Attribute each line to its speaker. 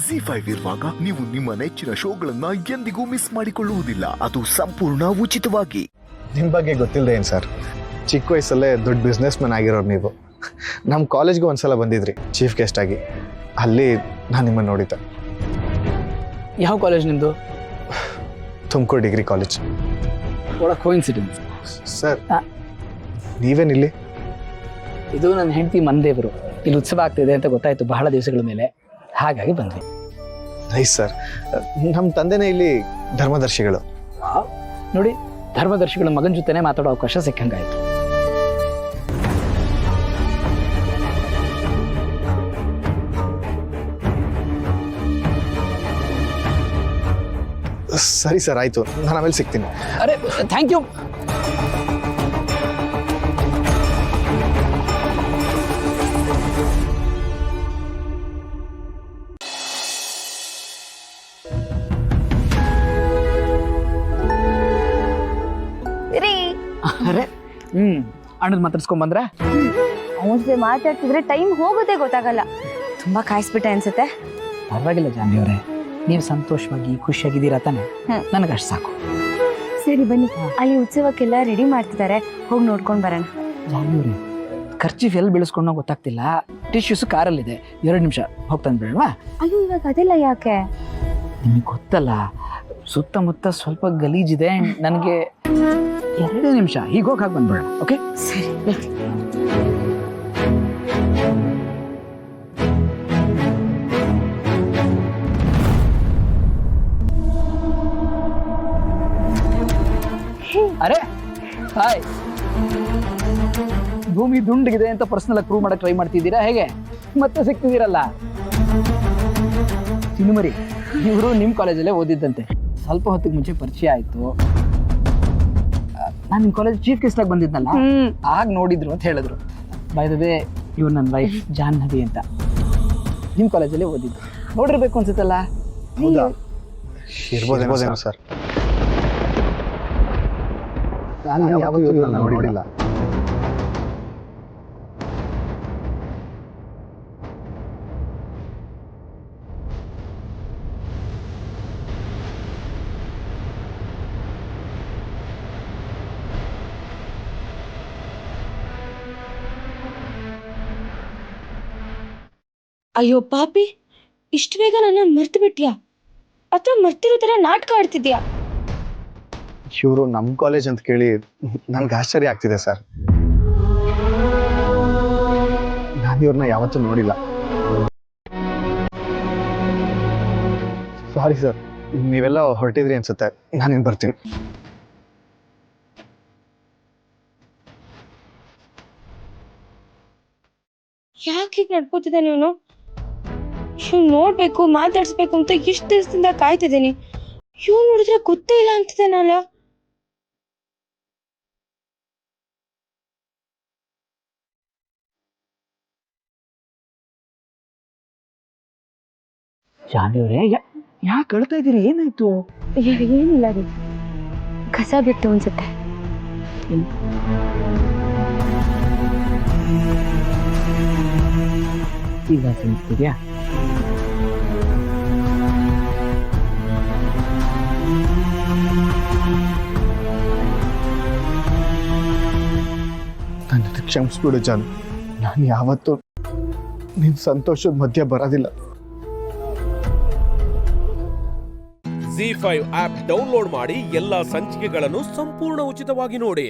Speaker 1: ZEE5 ಇರುವಾಗ ನೀವು ನಿಮ್ಮ ನೆಚ್ಚಿನ ಶೋಗಳನ್ನ ಎಂದಿಗೂ ಮಿಸ್ ಮಾಡಿಕೊಳ್ಳುವುದಿಲ್ಲ. ಅದು ಸಂಪೂರ್ಣ ಉಚಿತವಾಗಿ.
Speaker 2: ನಿಮ್ಮ ಬಗ್ಗೆ ಗೊತ್ತಿಲ್ಲದೆ ಏನು ಸರ್, ಚಿಕ್ಕ ವಯಸ್ಸಲ್ಲೇ ದೊಡ್ಡ ಬಿಸ್ನೆಸ್ ಮ್ಯಾನ್ ಆಗಿರೋರು ನೀವು. ನಮ್ಮ ಕಾಲೇಜ್ಗೆ ಒಂದ್ಸಲ ಬಂದಿದ್ರಿ ಚೀಫ್ ಗೆಸ್ಟ್ ಆಗಿ. ಅಲ್ಲಿ ನಾನು ನಿಮ್ಮನ್ನು ನೋಡಿದ್ದೆ.
Speaker 3: ಯಾವ ಕಾಲೇಜ್ ನಿಮ್ಮದು?
Speaker 2: Tumakuru degree college.
Speaker 3: ಒಳ ಕೋಇನ್ಸಿಡೆನ್ಸ್
Speaker 2: ಸರ್, ನೀವೇನಿಲ್ಲಿ?
Speaker 3: ಇದು ನನ್ನ ಹೆಂಡತಿ ಮನ್ದೇವರು. ಇಲ್ಲಿ ಉತ್ಸವ ಆಗ್ತಿದೆ ಅಂತ ಗೊತ್ತಾಯ್ತು ಬಹಳ ದಿವಸಗಳ ಮೇಲೆ, ಹಾಗಾಗಿ ಬಂದ್ವಿ.
Speaker 2: Nice sir. ನಮ್ಮ ತಂದೆನೇ ಇಲ್ಲಿ ಧರ್ಮದರ್ಶಿಗಳು.
Speaker 3: ನೋಡಿ, ಧರ್ಮದರ್ಶಿಗಳ ಮಗನ ಜೊತೆನೆ ಮಾತಾಡೋ ಅವಕಾಶ ಸಿಕ್ಕಂಗಾಯ್ತು.
Speaker 2: ಸರಿ ಸರ್, ಆಯಿತು, ನಾನು ಆಮೇಲೆ ಸಿಗ್ತೀನಿ.
Speaker 3: ಅರೆ, ಥ್ಯಾಂಕ್ ಯು. ಅರೆ, ಅಣ್ಣದ್ ಮಾತಾಡ್ಸ್ಕೊಂಡ್ ಬಂದ್ರ?
Speaker 4: ಅವನ ಜೊತೆ ಮಾತಾಡ್ತಿದ್ರೆ ಟೈಮ್ ಹೋಗೋದೇ ಗೊತ್ತಾಗಲ್ಲ. ತುಂಬಾ ಕಾಯಿಸ್ಬಿಟ್ಟೆ ಅನ್ಸುತ್ತೆ.
Speaker 3: ಪರವಾಗಿಲ್ಲ ಜಾನ್ವಿ ಅವರೇ, ನೀವು ಸಂತೋಷವಾಗಿ ಖುಷಿಯಾಗಿದ್ದೀರಾ ತಾನೆ? ನನಗಷ್ಟು ಸಾಕು.
Speaker 4: ಸರಿ ಬನ್ನಿ, ಅಲ್ಲಿ ಉತ್ಸವಕ್ಕೆಲ್ಲ ರೆಡಿ ಮಾಡ್ತಿದ್ದಾರೆ, ಹೋಗಿ ನೋಡ್ಕೊಂಡ್ ಬರೋಣ.
Speaker 3: ಜಾನ್ವಿ ಅವರೇ, ಖರ್ಚೀಫ್ ಎಲ್ಲಿ ಬೀಳಿಸ್ಕೊಂಡೋ ಗೊತ್ತಾಗ್ತಿಲ್ಲ. ಟಿಶ್ಯೂಸ್ ಕಾರಲ್ಲಿದೆ, 2 ನಿಮಿಷ ಹೋಗಿ ತಂದ್ಬಿಡಲ್ವಾ?
Speaker 4: ಅಯ್ಯೋ, ಇವಾಗ ಅದೆಲ್ಲ ಯಾಕೆ?
Speaker 3: ನಿಮಗೆ ಗೊತ್ತಲ್ಲ, ಸುತ್ತಮುತ್ತ ಸ್ವಲ್ಪ ಗಲೀಜಿದೆ. ನನಗೆ 2 ನಿಮಿಷ ಹೀಗೆ ಹೋಗಿ ಹಾಕಿ ಬಂದ್ಬಿಡೋಣ. ಓಕೆ,
Speaker 4: ಸರಿ.
Speaker 3: ಅರೆ, ಹಾಯ್. ಭೂಮಿ ದುಂಡಗಿದೆ ಅಂತ ಪರ್ಸನಲ್ ಪ್ರೂವ್ ಮಾಡಕ್ ಟ್ರೈ ಮಾಡ್ತಿದ್ದೀರಾ ಹೇಗೆ? ಮತ್ತೆ ಸಿಗ್ತಿದ್ದೀರಲ್ಲ. ಚಿನ್ನುಮರಿ, ಇವರು ನಿಮ್ಮ ಕಾಲೇಜಲ್ಲೇ ಓದಿದ್ದಂತೆ. ಸ್ವಲ್ಪ ಹೊತ್ತಿಗೆ ಮುಂಚೆ ಪರಿಚಯ ಆಯ್ತು. ನಾನು ನಿಮ್ಮ ಕಾಲೇಜ್ ಚೀಫ್ ಗೆಸ್ಟ್ ಆಗಿ ಬಂದಿದ್ನಲ್ಲ, ಆಗ ನೋಡಿದ್ರು ಅಂತ ಹೇಳಿದ್ರು. ಬೈ ದ ವೇ, ಇವ್ರು ನನ್ನ ವೈಫ್ ಜಾಹ್ನವಿ ಅಂತ. ನಿಮ್ಮ ಕಾಲೇಜಲ್ಲೇ ಓದಿದ್ದು, ನೋಡಿರ್ಬೇಕು ಅನ್ಸುತ್ತಲ್ಲ.
Speaker 2: ಇರ್ಬೋದೇನೋ ಸರ್, ನಾನು ಯಾವತ್ತೂ ನೋಡಿಲ್ಲ.
Speaker 4: ಅಯ್ಯೋ ಪಾಪಿ, ಇಷ್ಟು ಬೇಗ ನನ್ನ ಮರ್ತು ಬಿಟ್ಯಾ? ಅಥವಾ ಮರ್ತಿರೋ ತರ ನಾಟಕ ಆಡ್ತಿದ್ಯಾ?
Speaker 2: ಇವರು ನಮ್ಮ ಕಾಲೇಜ್ ಅಂತ ಕೇಳಿ ನನ್ಗೆ ಆಶ್ಚರ್ಯ ಆಗ್ತಿದೆ ಸರ್. ನಾನು ಇವ್ರನ್ನ ಯಾವತ್ತೂ ನೋಡಿಲ್ಲ. ಸಾರಿ ಸರ್, ನೀವೆಲ್ಲ ಹೊರಟಿದ್ರಿ ಅನ್ಸುತ್ತೆ, ನಾನೇನು ಬರ್ತೀನಿ.
Speaker 4: ಯಾಕೆ ನಡ್ಕೋತಿದ್ದೆ ನೀನು? ನೋಡ್ಬೇಕು, ಮಾತಾಡ್ಸ್ಬೇಕು ಅಂತ ಎಷ್ಟು ದಿವಸದಿಂದ ಕಾಯ್ತಿದ್ದೀನಿ. ಇವ್ ನೋಡಿದ್ರೆ ಗೊತ್ತೇ ಇಲ್ಲ ಅಂತಿದೆ ನಾನು.
Speaker 3: ಜಾನ್ವಿ ಅವರೇ, ಯಾಕೆ ಅಳ್ತಾ ಇದ್ದೀರಿ? ಏನಾಯ್ತು?
Speaker 4: ಏನಿಲ್ಲ ರೀ, ಕಸ ಬಿತ್ತು ಅನ್ಸುತ್ತೆ.
Speaker 3: ಈಗ ಸಿಗ್ತಿದ್ಯಾ?
Speaker 2: ನನ್ನನ್ನು ಕ್ಷಮಿಸ್ಬಿಡು ಜಾನ್. ನಾನು ಯಾವತ್ತೂ ನಿನ್ನ ಸಂತೋಷದ ಮಧ್ಯೆ ಬರೋದಿಲ್ಲ.
Speaker 5: ZEE5 ಆಪ್ ಡೌನ್ಲೋಡ್ ಮಾಡಿ ಎಲ್ಲಾ ಸಂಚಿಕೆಗಳನ್ನು ಸಂಪೂರ್ಣ ಉಚಿತವಾಗಿ ನೋಡಿ.